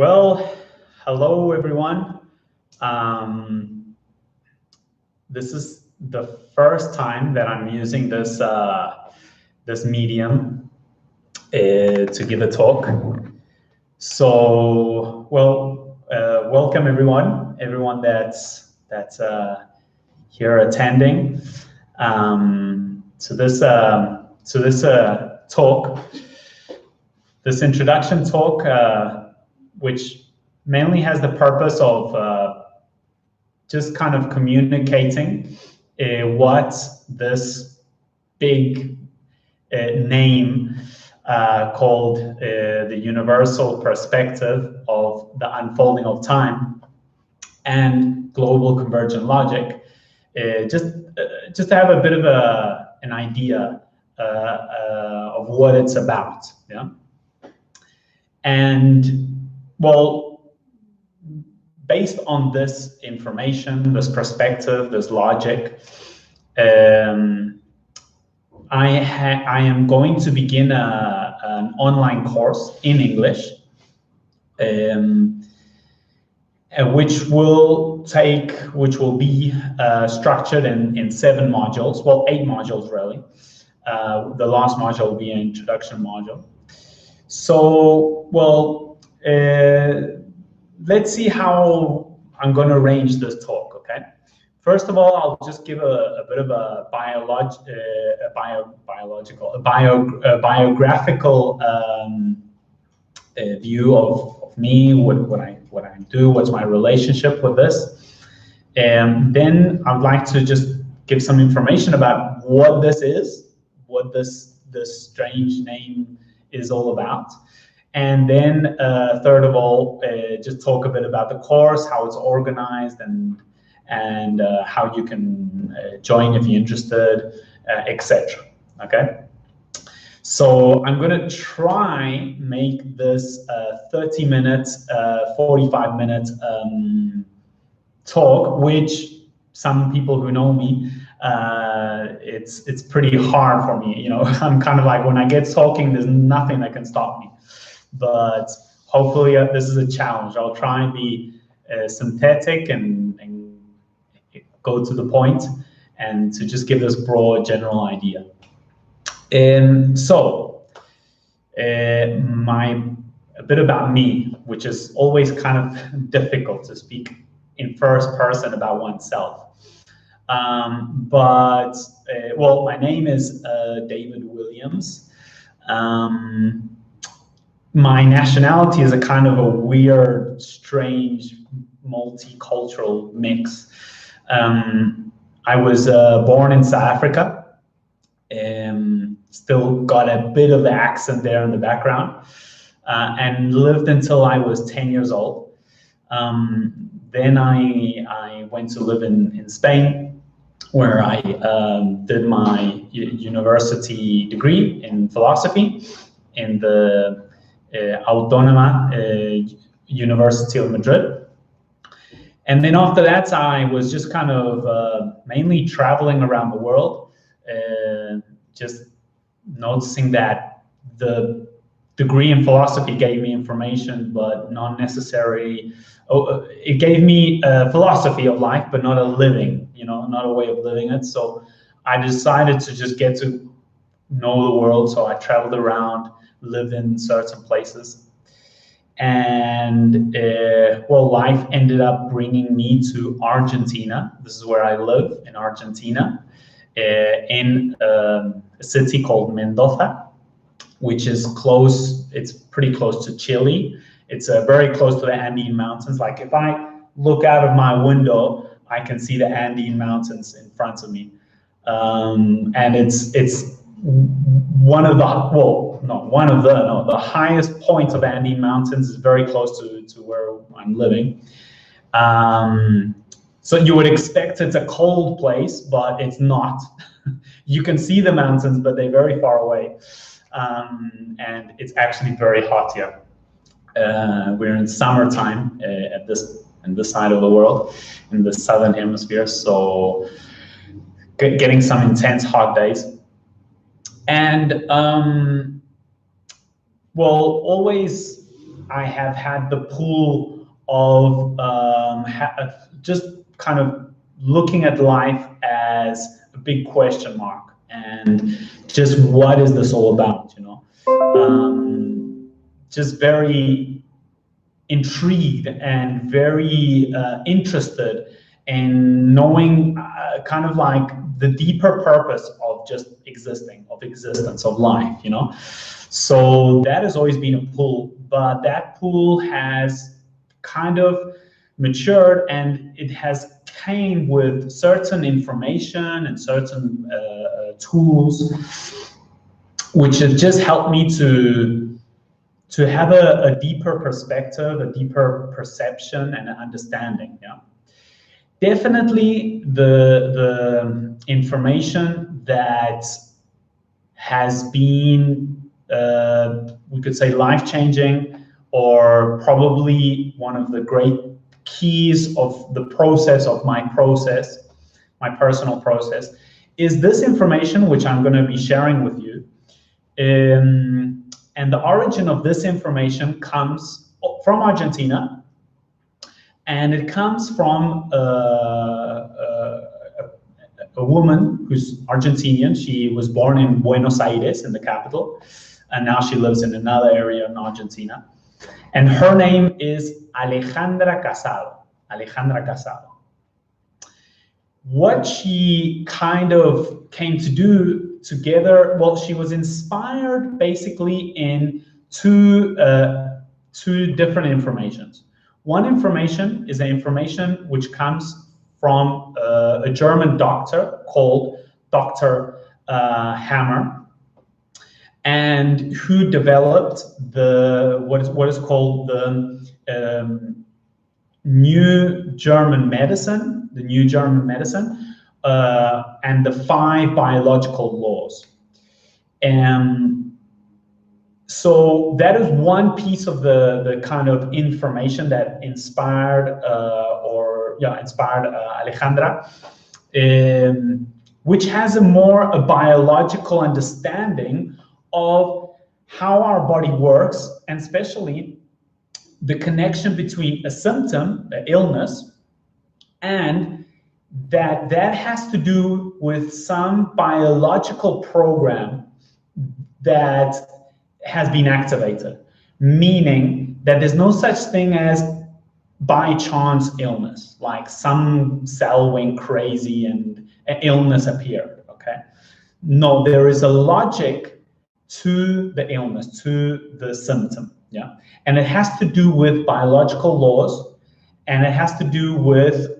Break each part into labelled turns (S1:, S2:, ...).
S1: Well, hello everyone. Um, this is the first time that I'm using this medium to give a talk. So, welcome everyone that's here attending to this talk, this introduction talk, which mainly has the purpose of just kind of communicating what this big name called the universal perspective of the unfolding of time and global convergent logic, just to have a bit of an idea of what it's about. Yeah. And well, based on this information, this perspective, this logic, I am going to begin an online course in English, which will be structured in 7 modules, well, 8 modules really. The last module will be an introduction module. So, well, let's see how I'm going to arrange this talk, okay? First of all, I'll just give a bit of a biographical view of me, what I do, what's my relationship with this. And then I'd like to just give some information about what this is, what this strange name is all about. And then third of all, just talk a bit about the course, how it's organized, and how you can join if you're interested, etc. Okay. So I'm going to try make this 30 minutes, 45 minute talk, which some people who know me, it's pretty hard for me. You know, I'm kind of like, when I get talking, there's nothing that can stop me. But hopefully this is a challenge. I'll try and be synthetic and go to the point, and to just give this broad general idea. So a bit about me, which is always kind of difficult to speak in first person about oneself. Well, my name is David Williams. My nationality is a kind of a weird, strange, multicultural mix. I was born in South Africa. Still got a bit of the accent there in the background, and lived until I was 10 years old. Then I went to live in Spain, where I did my university degree in philosophy in the Autónoma University of Madrid. And then after that, I was just kind of mainly traveling around the world, just noticing that the degree in philosophy gave me information, but not necessarily, it gave me a philosophy of life, but not a living, you know, not a way of living it. So I decided to just get to know the world. So I traveled around, lived in certain places. And well, life ended up bringing me to Argentina. This is where I live, in Argentina, in a city called Mendoza, which is close. It's pretty close to Chile. It's very close to the Andean Mountains. Like, if I look out of my window, I can see the Andean Mountains in front of me. And it's one of the highest points of Andean Mountains is very close to where I'm living. So you would expect it's a cold place, but it's not. You can see the mountains, but they're very far away. And it's actually very hot here. We're in summertime in this side of the world, in the southern hemisphere. So getting some intense hot days. And well, always I have had the pull of just kind of looking at life as a big question mark, and just what is this all about, you know? Just very intrigued and very interested in knowing kind of like the deeper purpose of just existing, of existence, of life, you know? So that has always been a pull, but that pull has kind of matured, and it has came with certain information and certain tools, which have just helped me to have a deeper perspective, a deeper perception and understanding. Yeah, definitely the information that has been we could say life-changing, or probably one of the great keys of the process of my personal process, is this information which I'm going to be sharing with you. And the origin of this information comes from Argentina, and it comes from a woman who's Argentinian. She was born in Buenos Aires, in the capital, and now she lives in another area in Argentina. And her name is Alejandra Casado. Alejandra Casado. What she kind of came to do together, well, she was inspired basically in two different informations. One information is the information which comes from a German doctor called Dr. Hammer, and who developed what is called the New German Medicine, and the 5 biological laws. And so that is one piece of the kind of information that inspired Alejandra, which has a biological understanding of how our body works, and especially the connection between a symptom, an illness, and that has to do with some biological program that has been activated, meaning that there's no such thing as by chance illness, like some cell went crazy and an illness appeared, okay? No, there is a logic to the illness, to the symptom, yeah? And it has to do with biological laws, and it has to do with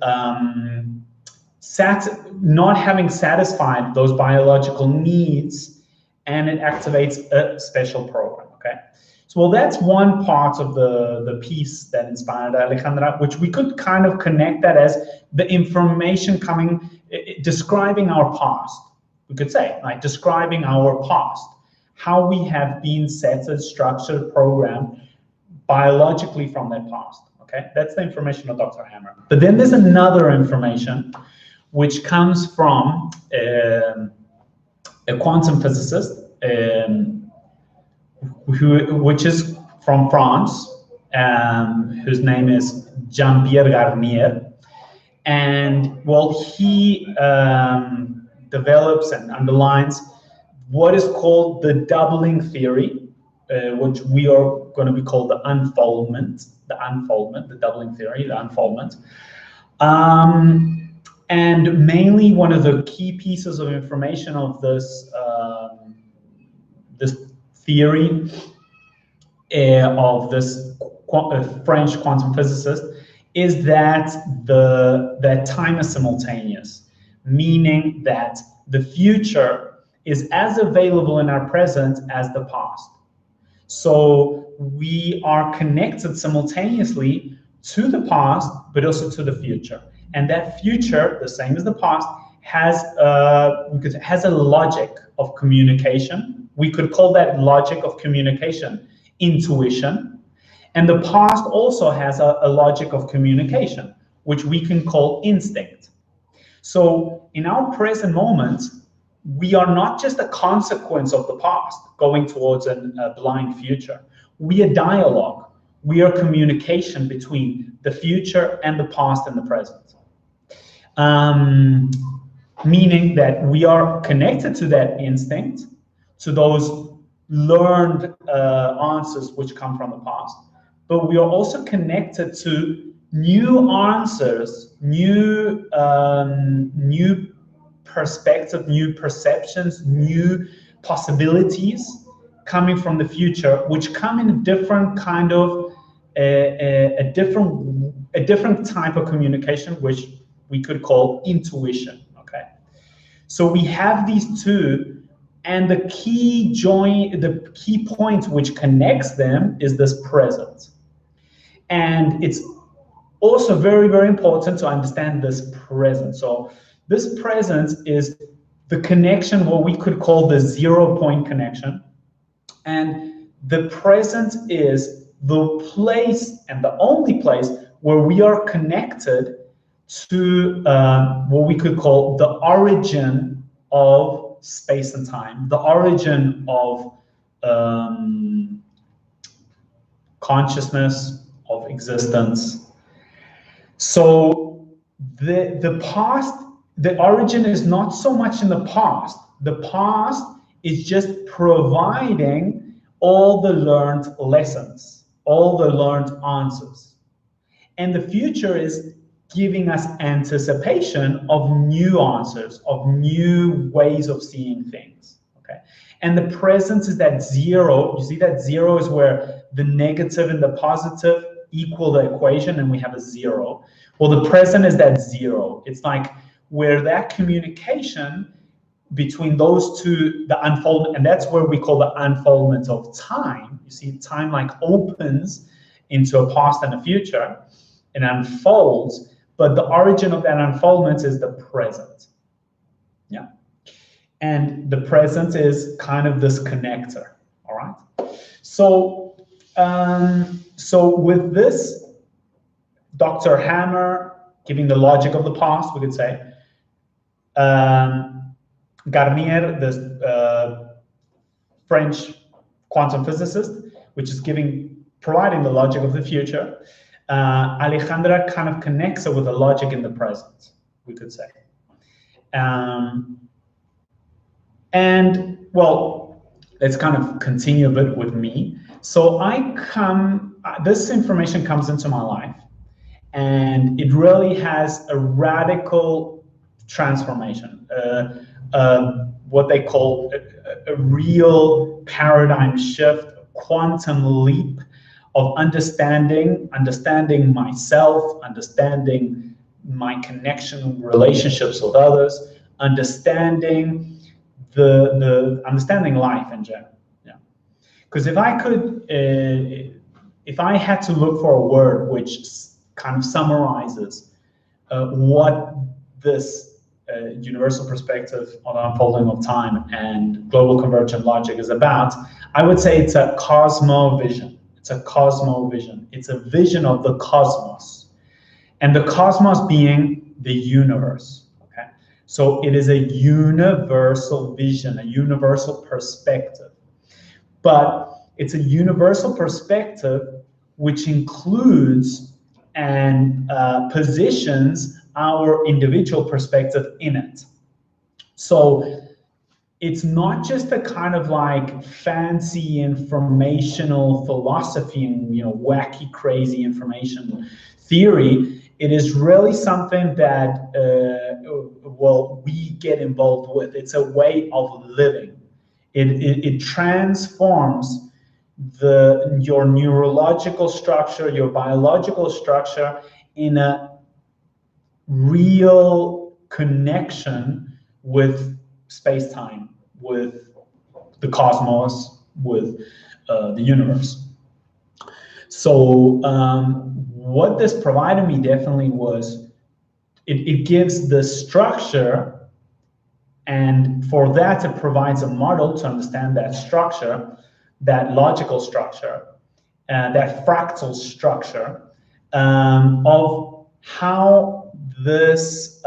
S1: not having satisfied those biological needs, and it activates a special program, okay? So, well, that's one part of the piece that inspired Alejandra, which we could kind of connect that as the information coming, describing our past, we could say, like describing our past, how we have been set, structured, programmed biologically from that past, okay? That's the information of Dr. Hammer. But then there's another information which comes from a quantum physicist, which is from France, whose name is Jean-Pierre Garnier. And well, he develops and underlines what is called the doubling theory, which we are going to be called the unfoldment, the doubling theory, the unfoldment. And mainly one of the key pieces of information of this this theory of this French quantum physicist is that that time is simultaneous, meaning that the future is as available in our present as the past. So we are connected simultaneously to the past, but also to the future. And that future, the same as the past, has a logic of communication. We could call that logic of communication intuition. And the past also has a logic of communication, which we can call instinct. So in our present moment, we are not just a consequence of the past going towards a blind future. We are dialogue. we are communication between the future and the past and the present. Meaning that we are connected to that instinct, to those learned answers which come from the past, but we are also connected to new answers, new perspective, new perceptions, new possibilities coming from the future, which come in a different kind of a different type of communication, which we could call intuition. Okay, so we have these two, and the key point which connects them is this present. And it's also very, very important to understand this present. So this present is the connection, what we could call the 0 point connection. And the present is the place and the only place where we are connected to what we could call the origin of space and time, the origin of consciousness, of existence. So the past, the origin is not so much in the past. The past is just providing all the learned lessons, all the learned answers. And the future is giving us anticipation of new answers, of new ways of seeing things. Okay. And the present is that 0. You see that 0 is where the negative and the positive equal the equation, and we have a 0. Well, the present is that 0. It's like where that communication between those two, the unfoldment, and that's where we call the unfoldment of time. You see, time like opens into a past and a future and unfolds, but the origin of that unfoldment is the present. Yeah. And the present is kind of this connector. All right. So, so with this, Dr. Hammer giving the logic of the past, we could say, Garnier, the French quantum physicist, which is providing the logic of the future. Alejandra kind of connects it with the logic in the present, we could say. And well, let's kind of continue a bit with me. So this information comes into my life, and it really has a radical transformation, what they call a real paradigm shift, a quantum leap of understanding myself, understanding my connection and relationships with others, understanding understanding life in general. Yeah. Because if I had to look for a word which kind of summarizes what this universal perspective on the unfolding of time and global convergent logic is about, I would say it's a cosmovision. It's a cosmovision. It's a vision of the cosmos, and the cosmos being the universe. Okay, so it is a universal vision, a universal perspective, but it's a universal perspective which includes and positions our individual perspective in it. So it's not just a kind of like fancy informational philosophy and, you know, wacky, crazy information theory. It is really something that, well, we get involved with. It's a way of living. It transforms your neurological structure, your biological structure in a real connection with space-time, with the cosmos, with the universe. So what this provided me definitely was, it gives the structure, and for that it provides a model to understand that structure, that logical structure, that fractal structure of how this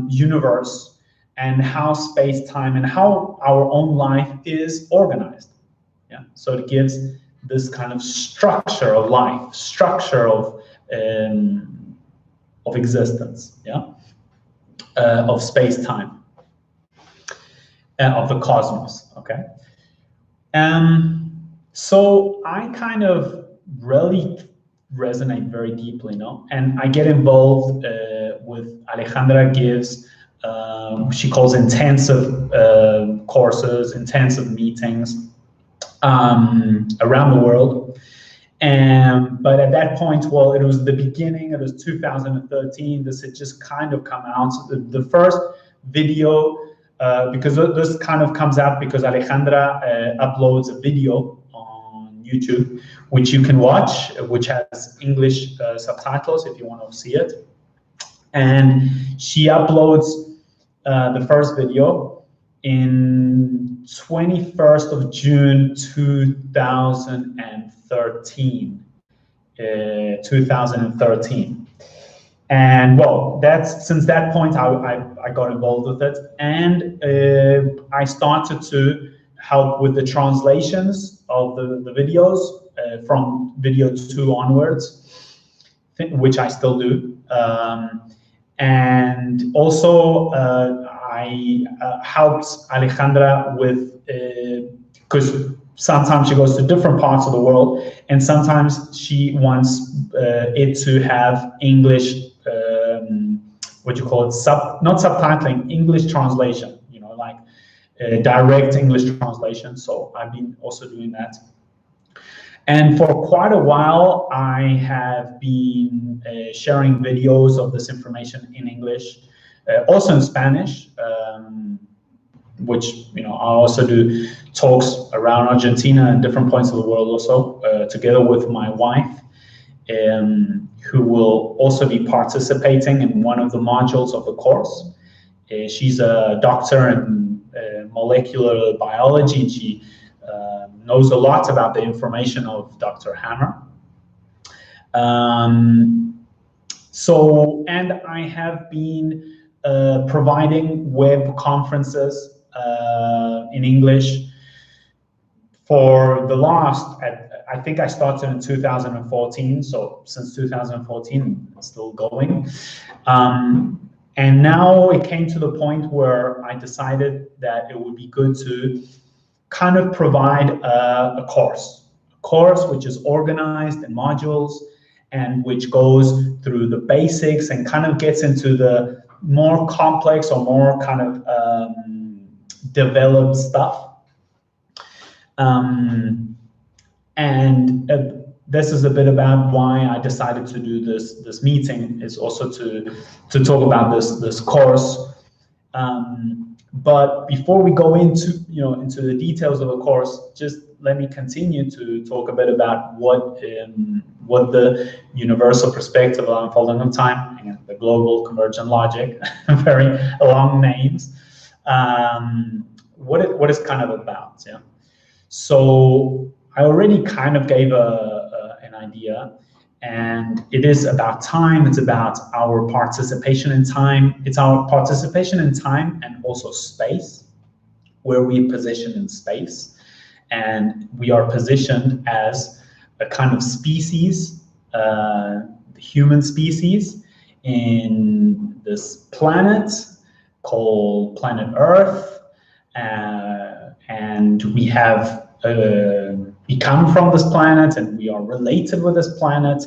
S1: universe and how space-time and how our own life is organized. Yeah. So it gives this kind of structure of life, structure of existence, yeah, of space-time, of the cosmos. Okay, so I kind of really resonate very deeply, no, and I get involved with Alejandra gives. She calls intensive courses, intensive meetings around the world. But at that point, well, it was the beginning, it was 2013, this had just kind of come out. So the first video, because this kind of comes out because Alejandra uploads a video on YouTube, which you can watch, which has English subtitles if you want to see it. And she uploads the first video in 21st of June 2013. 2013. And well, that's since that point I got involved with it, and I started to help with the translations of the videos from video 2 onwards, which I still do. And also I helped Alejandra with, because sometimes she goes to different parts of the world, and sometimes she wants it to have English, what you call it, not subtitling, English translation, you know, like direct English translation. So I've been also doing that. And for quite a while, I have been sharing videos of this information in English, also in Spanish, which, you know, I also do talks around Argentina and different points of the world also, together with my wife, who will also be participating in one of the modules of the course. She's a doctor in molecular biology, and she knows a lot about the information of Dr. Hammer. So, and I have been providing web conferences in English for the last, I think I started in 2014, so since 2014, it's still going. And now it came to the point where I decided that it would be good to kind of provide a course which is organized in modules and which goes through the basics and kind of gets into the more complex or more kind of developed stuff. This is a bit about why I decided to do this meeting, is also to talk about this course. But before we go into the details of the course, just let me continue to talk a bit about what the universal perspective of unfolding of time, again, the global convergent logic, very long names, what it's kind of about. Yeah. So I already kind of gave an idea. And it is about time, it's about our participation in time. It's our participation in time and also space, where we position in space. And we are positioned as a kind of species, the human species, in this planet called planet Earth. And we have we come from this planet and we are related with this planet.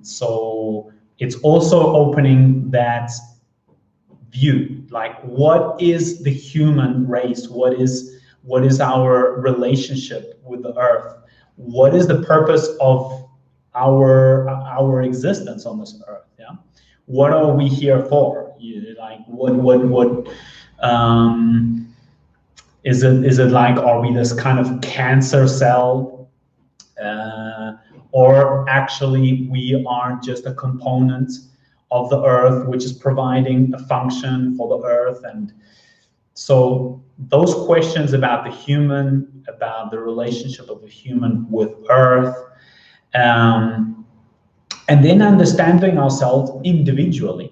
S1: So it's also opening that view, like what is the human race? What is our relationship with the Earth? What is the purpose of our existence on this Earth? Yeah, what are we here for? Like what is it like, are we this kind of cancer cell, or actually we are just a component of the Earth, which is providing a function for the Earth? And so those questions about the human, about the relationship of the human with Earth, and then understanding ourselves individually,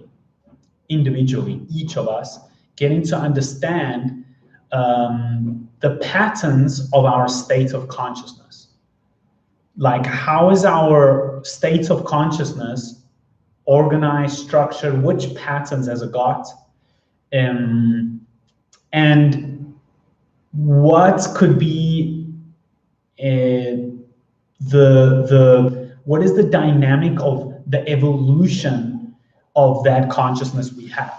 S1: each of us, getting to understand the patterns of our state of consciousness. like how is our state of consciousness organized, structured, which patterns has it got, and what could be what is the dynamic of the evolution of that consciousness we have.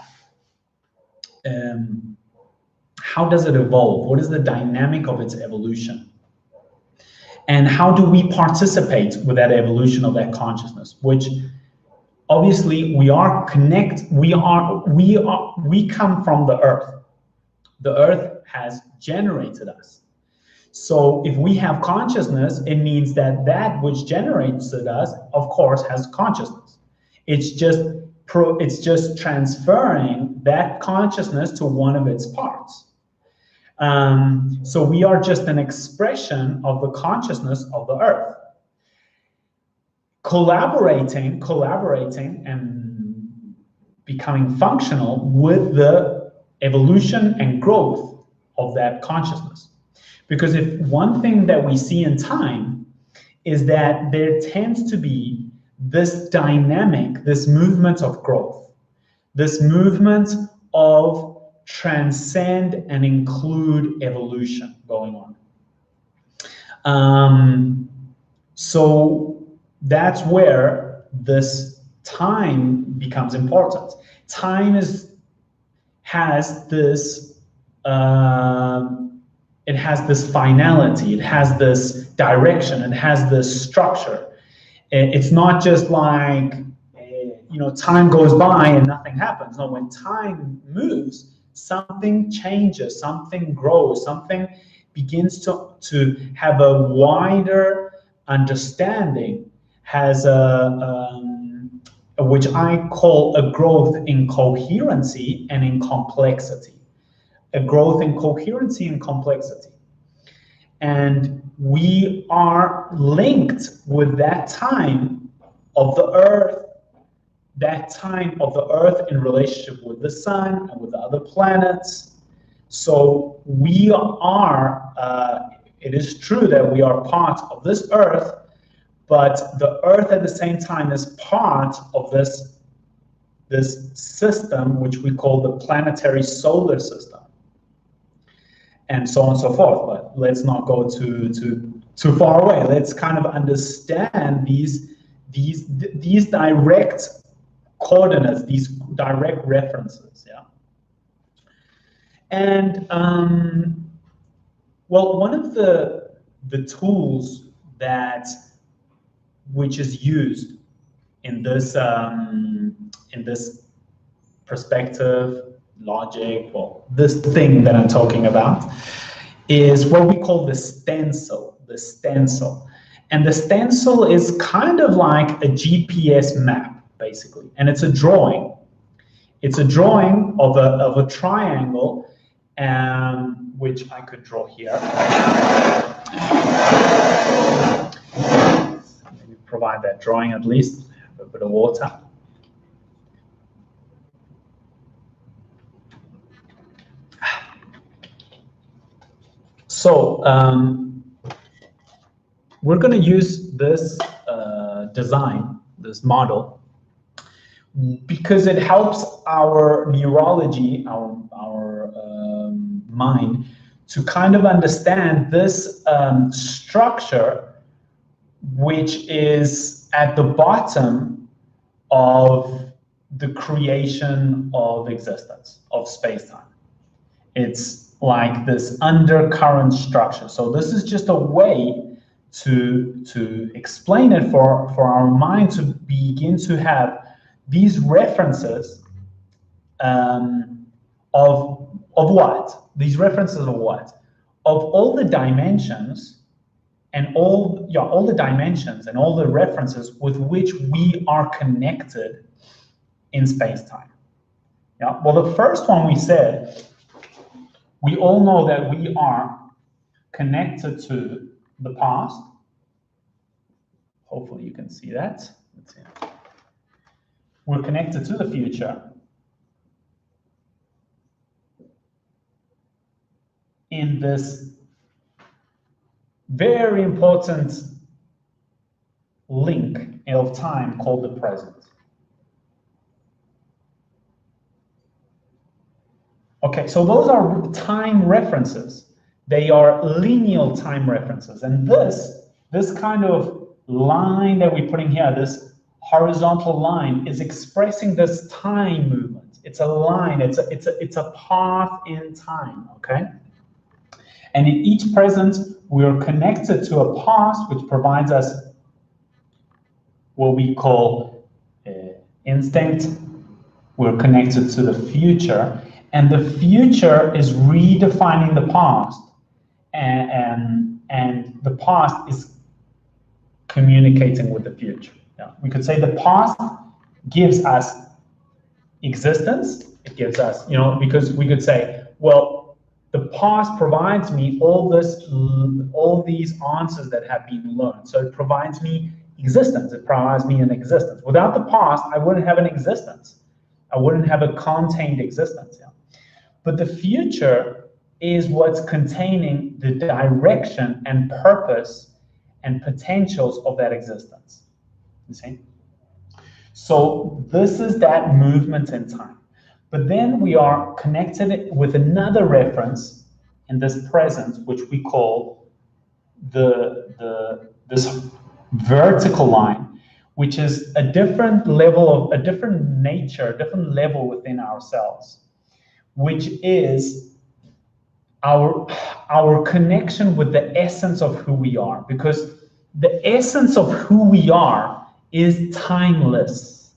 S1: How does it evolve? What is the dynamic of its evolution? And how do we participate with that evolution of that consciousness? Which obviously we come from the earth. The earth has generated us. So if we have consciousness, it means that that which generates us, of course, has consciousness. It's just transferring that consciousness to one of its parts. So we are just an expression of the consciousness of the earth. Collaborating and becoming functional with the evolution and growth of that consciousness. Because if one thing that we see in time is that there tends to be this dynamic, this movement of growth, this movement of transcend and include evolution going on. So that's where this time becomes important. Time has this it has this finality, it has this direction, it has this structure. It's not just like time goes by and nothing happens. No, when time moves, something changes, something grows, something begins to have a wider understanding, has which I call a growth in coherency and in complexity. A growth in coherency and complexity. And we are linked with that time of the earth, that time of the earth in relationship with the sun and with the other planets. So we are, it is true that we are part of this earth, but the earth at the same time is part of this system, which we call the planetary solar system, and so on and so forth. But let's not go too far away. Let's kind of understand these direct coordinates, these direct references. Yeah. And well, one of the tools which is used in this perspective, logic, well, this thing that I'm talking about, is what we call the stencil. The stencil. And the stencil is kind of like a GPS map, basically. And it's a drawing. It's a drawing of a triangle, which I could draw here. Maybe provide that drawing at least, a bit of water. So we're going to use this design, this model, because it helps our neurology, our mind, to kind of understand this structure, which is at the bottom of the creation of existence, of space-time. It's like this undercurrent structure. So this is just a way to explain it for our mind to begin to have these references of what? These references of what? Of all the dimensions and all the dimensions and all the references with which we are connected in space-time. Yeah. Well, the first one we said, we all know that we are connected to the past. Hopefully you can see that. Let's see. We're connected to the future. In this very important link of time called the present. Okay, so those are time references. They are linear time references. And this kind of line that we're putting here, this horizontal line, is expressing this time movement. It's a line, it's a path in time, okay? And in each present, we are connected to a past which provides us what we call instinct. We're connected to the future, and the future is redefining the past, and the past is communicating with the future. Yeah. We could say the past gives us existence. It gives us, because we could say, well, the past provides me all these answers that have been learned. So it provides me existence. It provides me an existence. Without the past, I wouldn't have an existence. I wouldn't have a contained existence. Yeah. But the future is what's containing the direction and purpose and potentials of that existence. You see? So this is that movement in time. But then we are connected with another reference in this present, which we call this vertical line, which is a different level of a different nature, a different level within ourselves, which is our connection with the essence of who we are, because the essence of who we are is timeless.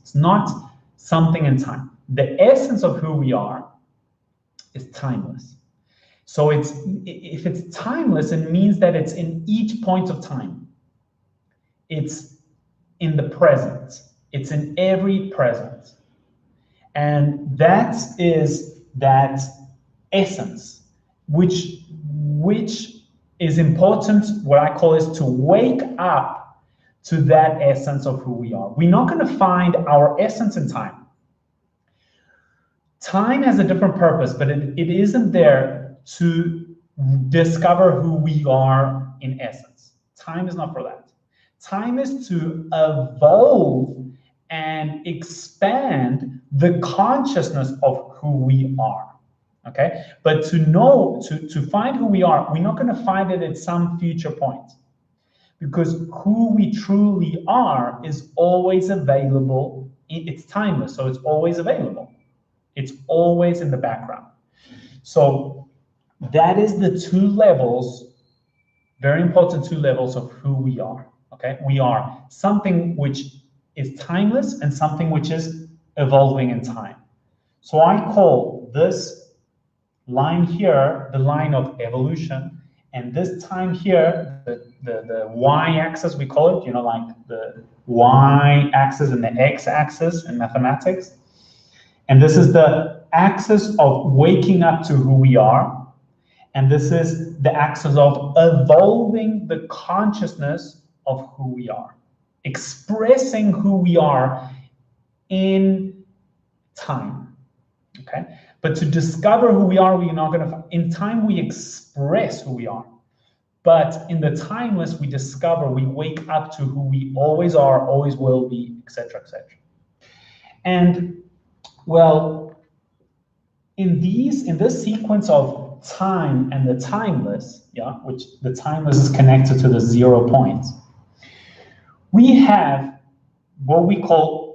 S1: It's not something in time. The essence of who we are is timeless. So if it's timeless, it means that it's in each point of time. It's in the present. It's in every present. And that is that essence, which is important, what I call is to wake up to that essence of who we are. We're not going to find our essence in time. Time has a different purpose, but it isn't there to discover who we are in essence. Time is not for that. Time is to evolve and expand the consciousness of who we are. Okay, but to find who we are, we're not going to find it at some future point, because who we truly are is always available. It's timeless, so it's always available. It's always in the background. So that is the two levels, very important two levels of who we are. Okay, we are something which is timeless and something which is evolving in time. So I call this line here the line of evolution, and this time here the y-axis, we call it, like the y-axis and the x-axis in mathematics, and this is the axis of waking up to who we are, and this is the axis of evolving the consciousness of who we are, expressing who we are in time. Okay, but to discover who we are, we're not going to. In time, we express who we are, but in the timeless, we discover, we wake up to who we always are, always will be, etc., etc. And well, in this sequence of time and the timeless, yeah, which the timeless is connected to the 0 points, we have what we call,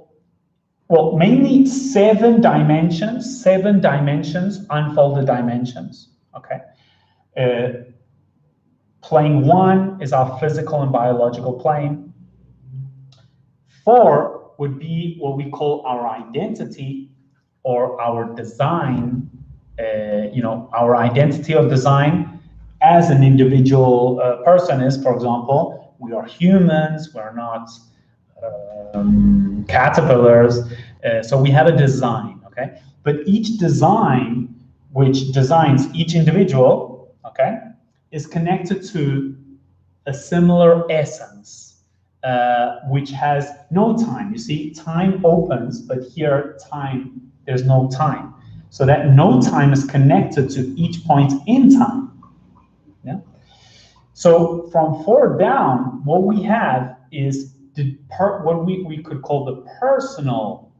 S1: well, mainly 7 dimensions, unfolded dimensions, okay? Plane 1 is our physical and biological plane. 4 would be what we call our identity or our design, our identity of design as an individual person is, for example, we are humans, we're not caterpillars, so we have a design, okay? But each design, which designs each individual, okay, is connected to a similar essence, which has no time. You see, time opens, but here time, there's no time. So that no time is connected to each point in time. Yeah. So from 4 down, what we have is what we could call the personal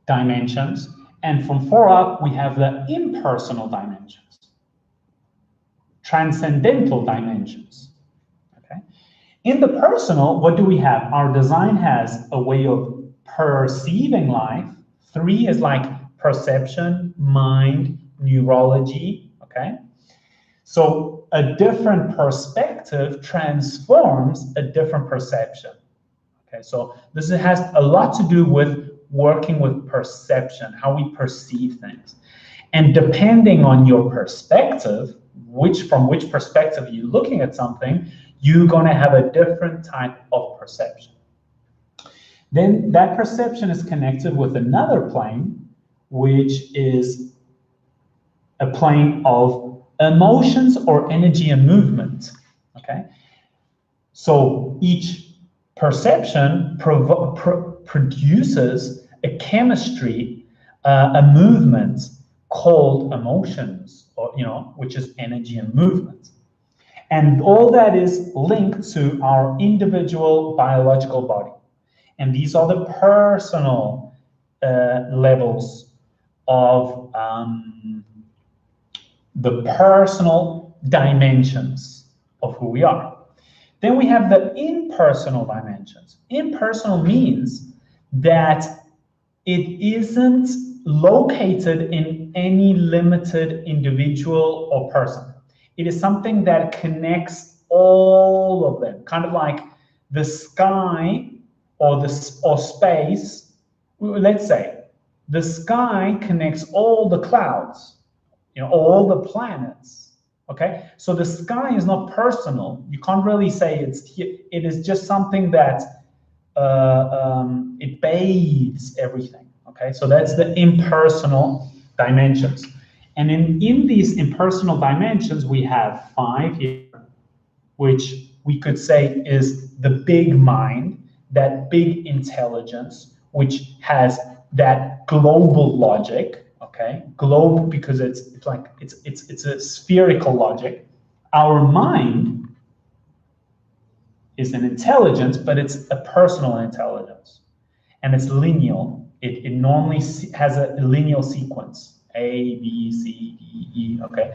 S1: dimensions, and from 4 up, we have the impersonal dimensions, transcendental dimensions. Okay. In the personal, what do we have? Our design has a way of perceiving life. 3 is like perception, mind, neurology. Okay. So a different perspective transforms a different perception. Okay, so this has a lot to do with working with perception, how we perceive things. And depending on your perspective, from which perspective you're looking at something, you're going to have a different type of perception. Then that perception is connected with another plane, which is a plane of emotions or energy and movement. Okay, so each perception produces a chemistry, a movement called emotions, or which is energy and movement, and all that is linked to our individual biological body. And these are the personal levels of the personal dimensions of who we are. Then we have the impersonal dimensions. Impersonal means that it isn't located in any limited individual or person. It is something that connects all of them, kind of like the sky or space. Let's say the sky connects all the clouds, all the planets. Okay, so the sky is not personal. You can't really say it is just something that it bathes everything. Okay, so that's the impersonal dimensions. And in these impersonal dimensions, we have 5 here, which we could say is the big mind, that big intelligence, which has that global logic. Okay, globe, because it's a spherical logic. Our mind is an intelligence, but it's a personal intelligence, and it's lineal. It normally has a lineal sequence: A, B, C, D, E. Okay,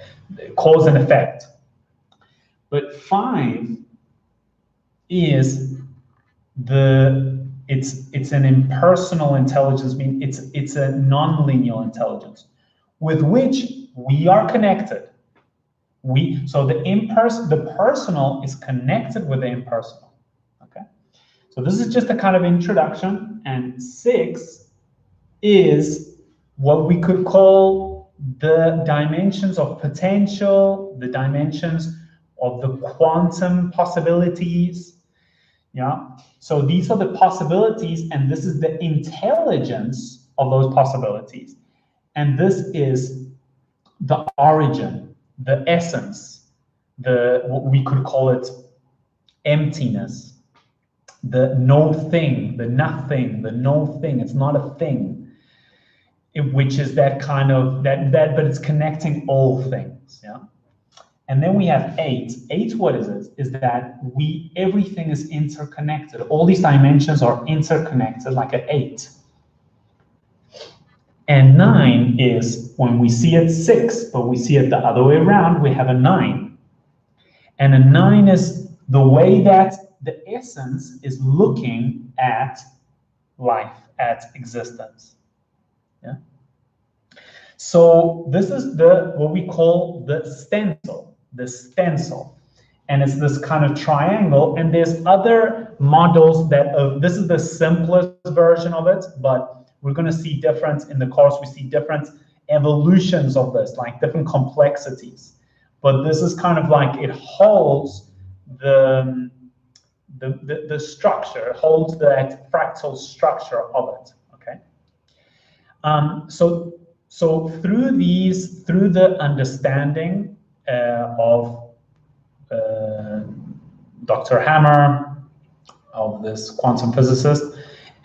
S1: cause and effect. But 5 is it's an impersonal intelligence, meaning it's a non-linear intelligence with which we are connected. So the personal is connected with the impersonal. Okay, so this is just a kind of introduction. And 6 is what we could call the dimensions of potential, the dimensions of the quantum possibilities. Yeah, so these are the possibilities, and this is the intelligence of those possibilities. And this is the origin, the essence, what we could call it emptiness, the no thing, the nothing, the no thing. It's not a thing, which is that kind of but it's connecting all things. Yeah. And then we have 8. 8, what is it? Is that everything is interconnected. All these dimensions are interconnected like an 8. And 9 is when we see it 6, but we see it the other way around, we have a 9. And a 9 is the way that the essence is looking at life, at existence. Yeah. So this is what we call the stencil. And it's this kind of triangle, and there's other models that this is the simplest version of it, but we're going to see different in the course. We see different evolutions of this, like different complexities, but this is kind of like it holds the structure, holds that fractal structure of it. Okay, so through the understanding of Dr. Hammer, of this quantum physicist,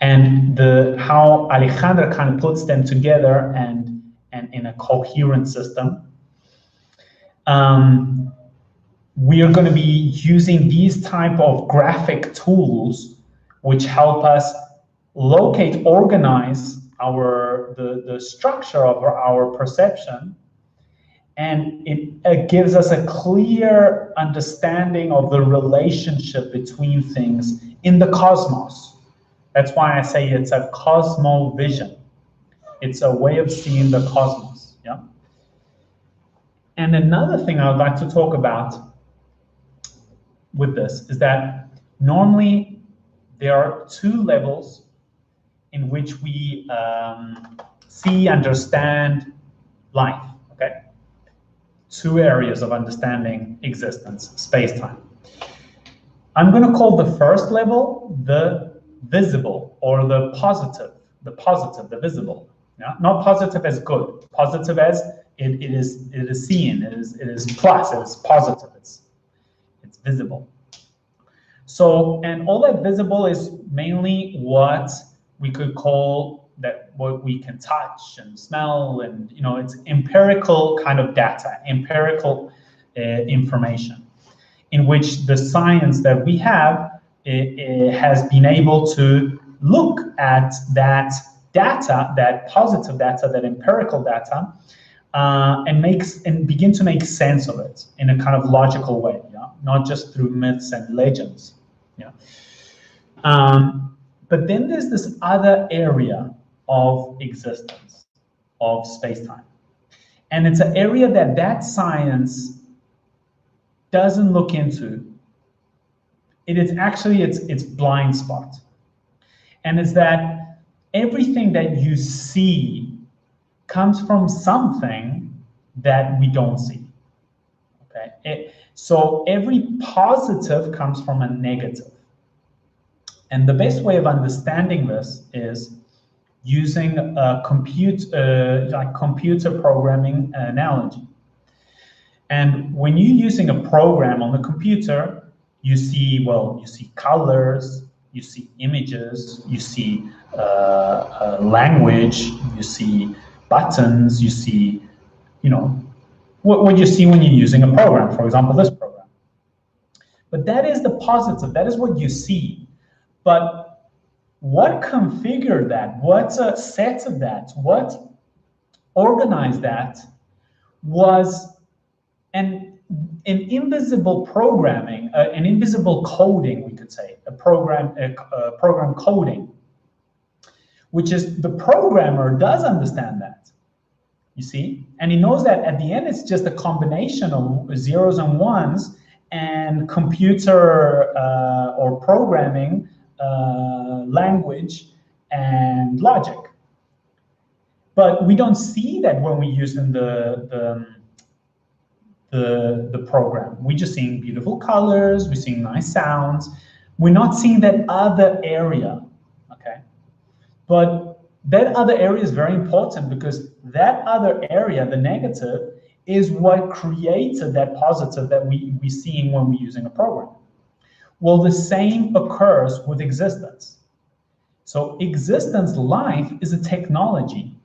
S1: and how Alejandra kind of puts them together and in a coherent system, we are going to be using these type of graphic tools which help us locate, organize the structure of our perception, and it gives us a clear understanding of the relationship between things in the cosmos. That's why I say it's a cosmovision. It's a way of seeing the cosmos. Yeah. And another thing I would like to talk about with this is that normally there are two levels in which we see, understand life. Okay, two areas of understanding existence, space-time. I'm going to call the first level the visible, or the positive, the visible. Yeah? Not positive as good, positive as it is seen, it is plus, it is positive, it's visible. So, and all that visible is mainly what we could call that, what we can touch and smell, and it's empirical kind of data, empirical information, in which the science that we have has been able to look at that data, that positive data, that empirical data, and begin to make sense of it in a kind of logical way, yeah? Not just through myths and legends. Yeah. But then there's this other area of existence, of space-time, and it's an area that science doesn't look into. It is actually its blind spot, and it's that everything that you see comes from something that we don't see. Okay, so every positive comes from a negative, and the best way of understanding this is using a computer programming analogy. And when you're using a program on the computer, you see colors, you see images, you see language, you see buttons, you see, what you see when you're using a program, for example, this program. But that is the positive, that is what you see. But what configured that, what set of that, what organized that was an invisible programming, an invisible coding, we could say, a program coding, which is the programmer does understand that, you see, and he knows that at the end it's just a combination of zeros and ones and computer or programming language and logic. But we don't see that when we use the program. We're just seeing beautiful colors, we're seeing nice sounds. We're not seeing that other area, okay? But that other area is very important, because that other area, the negative, is what created that positive that we're seeing when we're using a program. Well, the same occurs with existence. So existence, life, is a technology.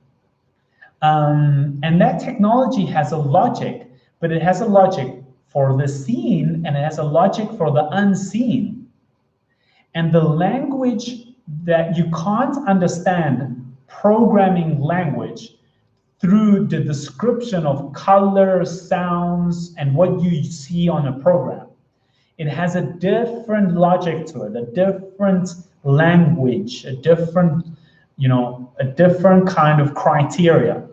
S1: And that technology has a logic, but it has a logic for the seen and it has a logic for the unseen. And the language that you can't understand, programming language, through the description of colors, sounds, and what you see on a program. It has a different logic to it, a different language, a different kind of criteria.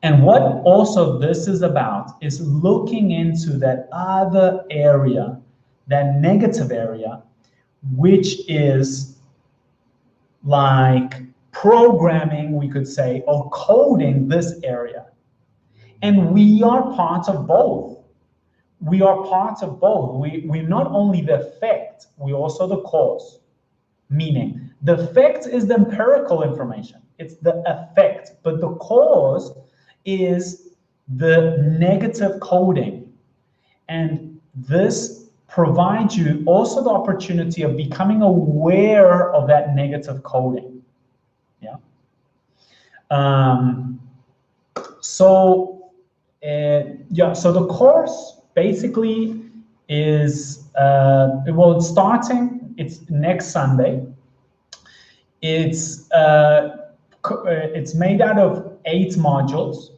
S1: And what also this is about is looking into that other area, that negative area, which is like programming, we could say, or coding this area. And we are part of both. We are part of both. We're not only the effect, we're also the cause. Meaning, the effect is the empirical information. It's the effect, but the cause is the negative coding. And this provides you also the opportunity of becoming aware of that negative coding. Yeah. So the course basically is, well, it's next Sunday. It's made out of 8 modules.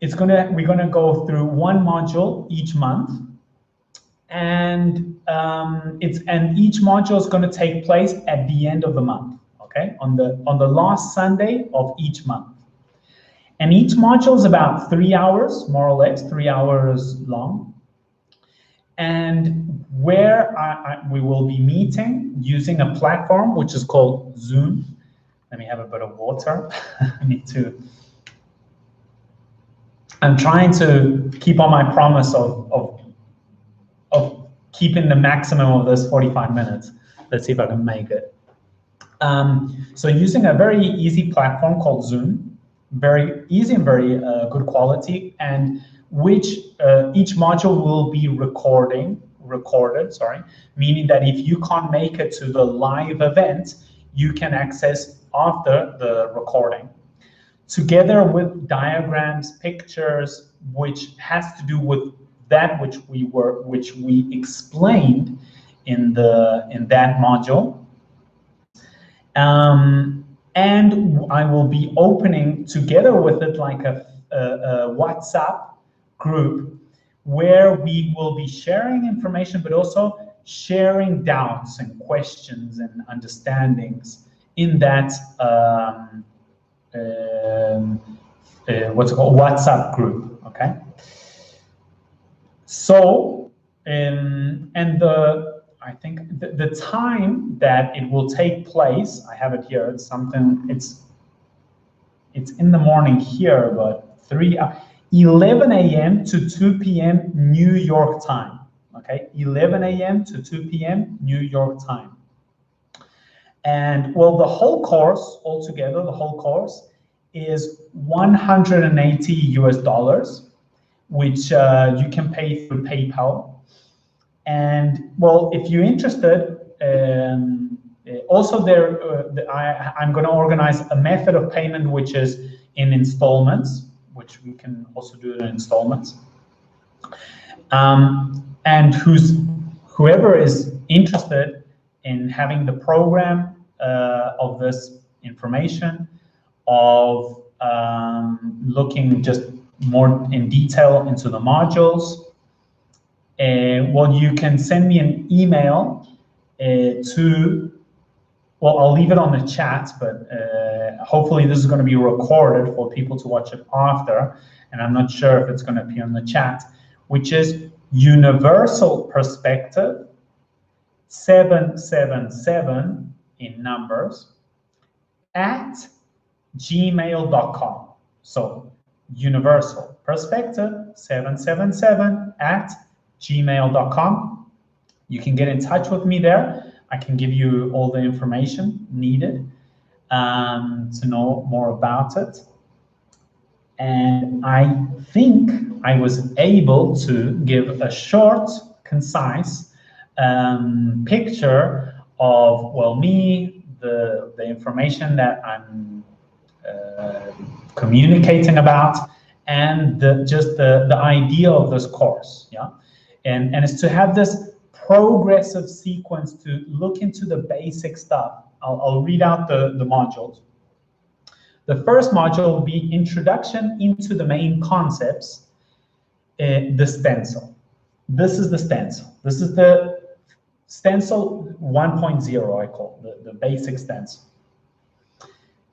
S1: We're gonna go through 1 module each month, and each module is gonna take place at the end of the month, okay? On the last Sunday of each month. And each module is about 3 hours, more or less, 3 hours long. And where we will be meeting using a platform which is called Zoom. Let me have a bit of water. I'm trying to keep on my promise of keeping the maximum of this 45 minutes. Let's see if I can make it. So using a very easy platform called Zoom, very easy and very good quality, and which each module will be recorded, meaning that if you can't make it to the live event, you can access after the recording, together with diagrams, pictures, which has to do with that which we explained in that module. And I will be opening together with it like a WhatsApp group where we will be sharing information, but also sharing doubts and questions and understandings in that what's it called, WhatsApp group. Okay. So I think the time that it will take place, I have it here. It's in the morning here, but 11 a.m. to 2 p.m. New York time. Okay, 11 a.m. to 2 p.m. New York time. And well, the whole course altogether, the whole course is $180 US, which you can pay through PayPal. And well, if you're interested, also I'm going to organize a method of payment which is in installments, which we can also do in installments. And whoever is interested in having the program of this information, of looking just more in detail into the modules, well, you can send me an email well, I'll leave it on the chat, but hopefully this is going to be recorded for people to watch it after, and I'm not sure if it's going to appear in the chat, which is Universal Perspective 777 in numbers at gmail.com. So Universal Perspective 777 at gmail.com. You can get in touch with me there. I can give you all the information needed to know more about it. And I think I was able to give a short, concise picture of, well, me, the information that I'm communicating about, and just the idea of this course, yeah? And it's to have this progressive sequence to look into the basic stuff. I'll read out the modules. The first module will be Introduction into the Main Concepts, the stencil. This is the stencil. This is the stencil 1.0, I call it, the basic stencil.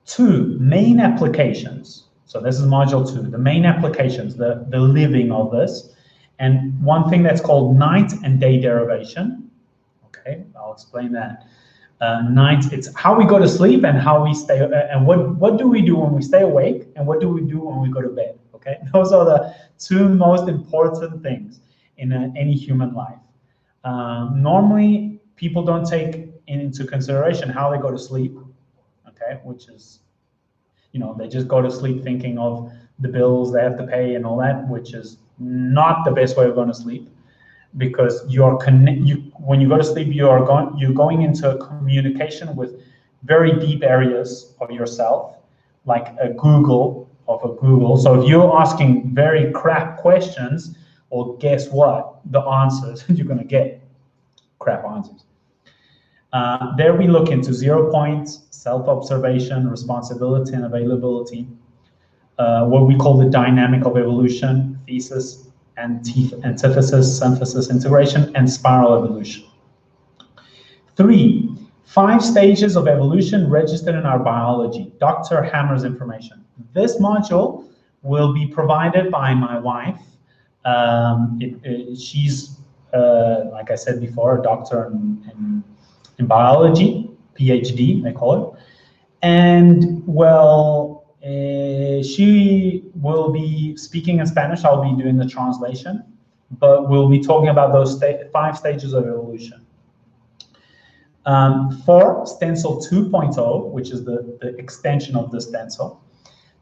S1: 2, main applications. So this is module 2, the main applications, the living of this. And one thing that's called night and day derivation. Okay, I'll explain that. Night, it's how we go to sleep and how we stay, and what do we do when we stay awake, and what do we do when we go to bed. Okay, those are the 2 most important things in any human life. Normally, people don't take into consideration how they go to sleep. Okay, which is, they just go to sleep thinking of the bills they have to pay and all that, which is not the best way of going to sleep, because when you go to sleep, you're going into a communication with very deep areas of yourself, like a Google. So if you're asking very crap questions, Or guess what? The answers you're going to get crap answers. There we look into 0 points, self-observation, responsibility and availability, what we call the dynamic of evolution, thesis, antithesis, synthesis, integration, and spiral evolution. 3, 5 stages of evolution registered in our biology. Dr. Hammer's information. This module will be provided by my wife. She's, like I said before, a doctor in biology, PhD, they call it. And well, she will be speaking in Spanish. I'll be doing the translation, but we'll be talking about those 5 stages of evolution. 4, stencil 2.0, which is the extension of the stencil.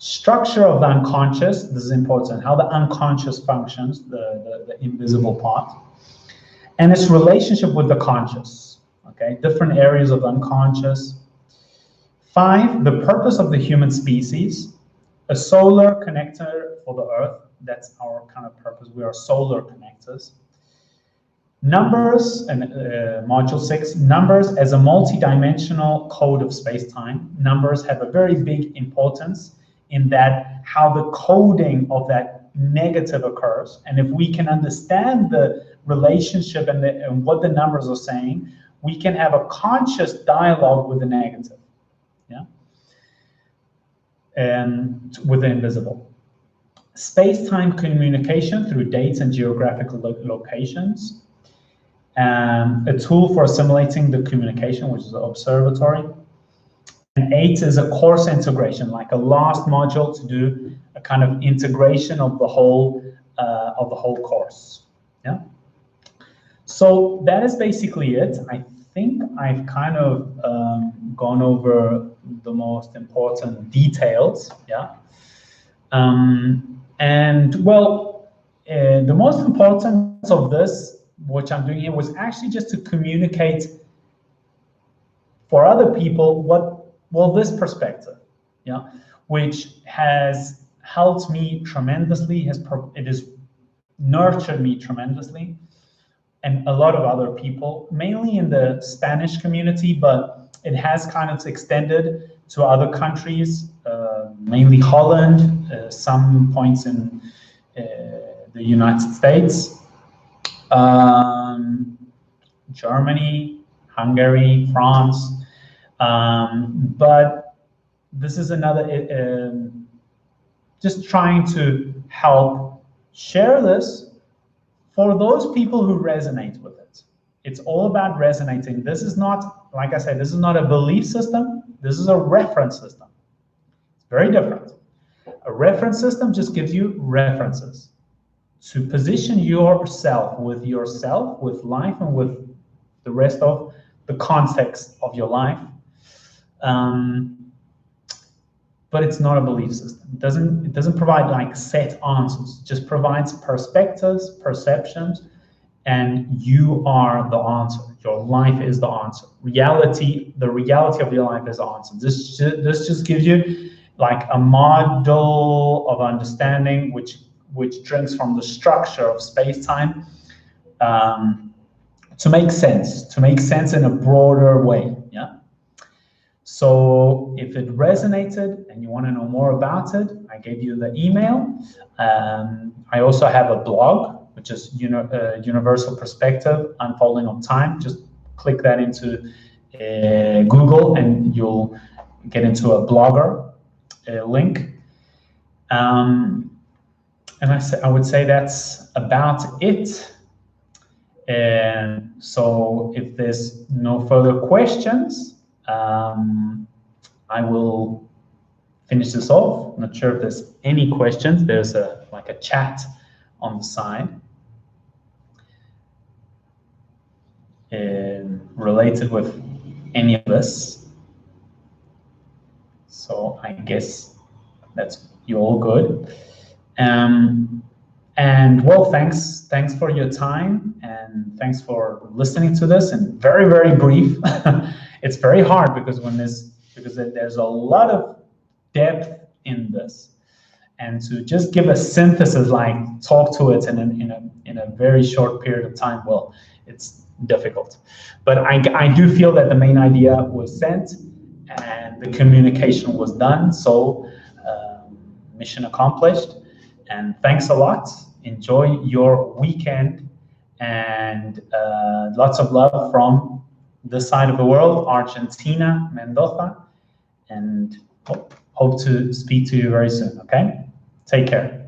S1: Structure of the unconscious, this is important, how the unconscious functions, the invisible part, and its relationship with the conscious, okay? Different areas of the unconscious. 5, the purpose of the human species, a solar connector for the Earth, that's our kind of purpose, we are solar connectors. Numbers, and module 6, numbers as a multi-dimensional code of space-time. Numbers have a very big importance in that how the coding of that negative occurs. And if we can understand the relationship and what the numbers are saying, we can have a conscious dialogue with the negative, yeah? And with the invisible. Space-time communication through dates and geographical locations. A tool for assimilating the communication, which is the observatory. And 8 is a course integration, like a last module to do a kind of integration of the whole course. Yeah. So that is basically it. I think I've kind of gone over the most important details. Yeah. And well, the most importance of this, what I'm doing here, was actually just to communicate for other people this perspective, yeah, which has helped me tremendously, it has nurtured me tremendously, and a lot of other people, mainly in the Spanish community, but it has kind of extended to other countries, mainly Holland, some points in the United States, Germany, Hungary, France. But this is another, just trying to help share this for those people who resonate with it. It's all about resonating. This is not, like I said, this is not a belief system. This is a reference system. It's very different. A reference system just gives you references to position yourself, with life, and with the rest of the context of your life. But it's not a belief system. It doesn't provide like set answers. It just provides perspectives, perceptions, and you are the answer. Your life is the answer. Reality, the reality of your life is the answer. This just gives you like a model of understanding which drinks from the structure of space-time to make sense in a broader way. Yeah. So if it resonated and you want to know more about it, I gave you the email. I also have a blog, which is Universal Perspective, Unfolding of Time. Just click that into Google and you'll get into a Blogger link. And I would say that's about it. And so if there's no further questions, I will finish this off. I'm not sure if there's any questions. There's like a chat on the side related with any of this. So I guess you're all good. And well, thanks for your time, and thanks for listening to this. And very, very brief. It's very hard because there's a lot of depth in this, and to just give a synthesis, like talk to it in a very short period of time, well, it's difficult. But I do feel that the main idea was sent and the communication was done. So mission accomplished. And thanks a lot. Enjoy your weekend, and lots of love from this side of the world, Argentina, Mendoza, and hope to speak to you very soon. Okay, take care.